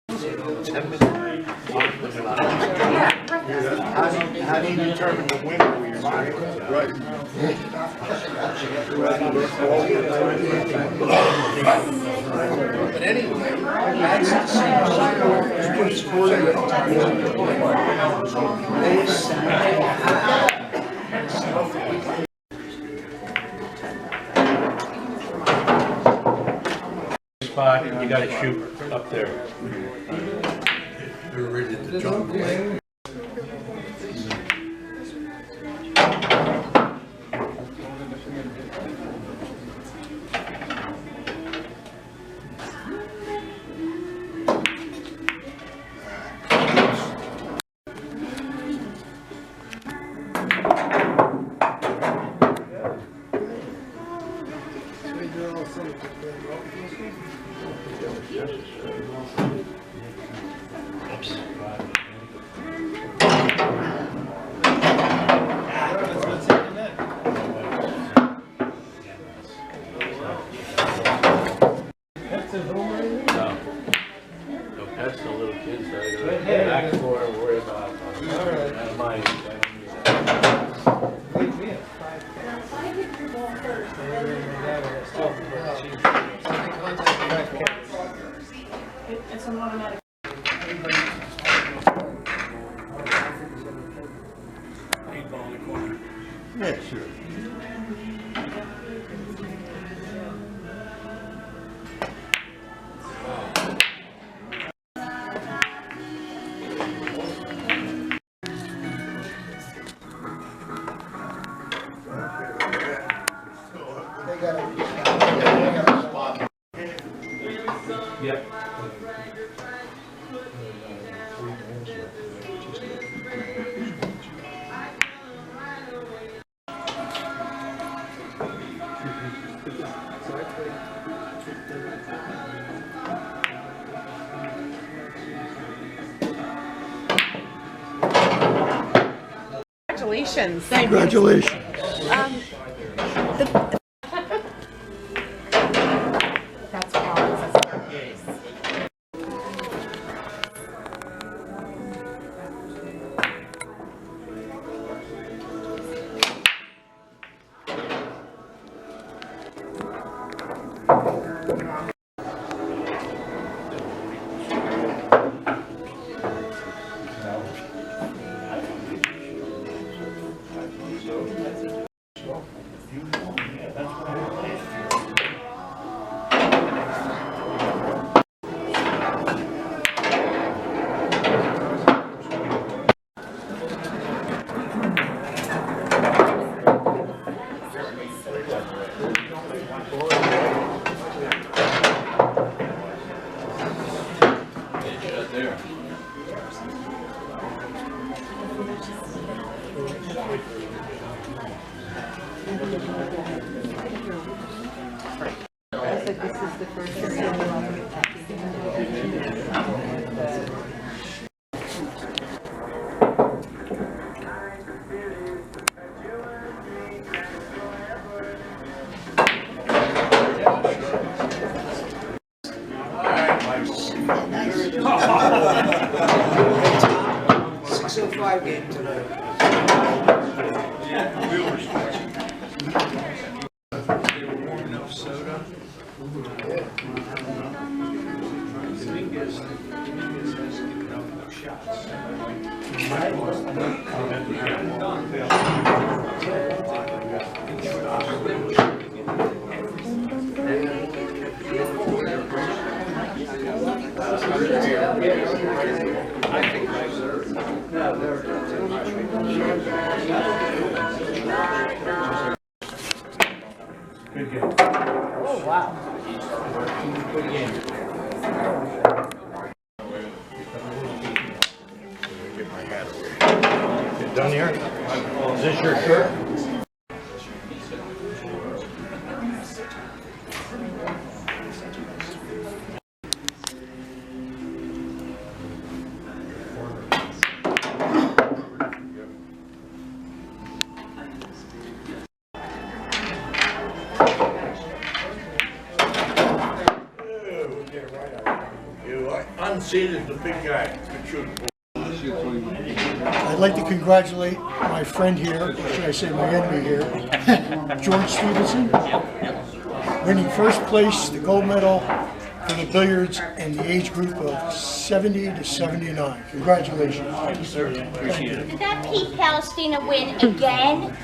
How do you determine the winner when you're right? But anyway, that's the same spot, you gotta shoot up there. They're ready to jump. That's the little kids that are going to back for and worry about. It's an automatic. Yeah, sure. Yep. Congratulations. Congratulations. That's flowers. That's nice. Game tonight. They were warming up soda. Good game. Oh, wow. Good game. Get my hat away. You done here? Is this your shirt? Sid is the big guy. Good shooter. I'd like to congratulate my friend here, or should I say my enemy here, George Stevenson, winning first place, the gold medal for the billiards in the age group of 70 to 79. Congratulations. Thank you, sir. Appreciate it. Did that Pete Palestina win again?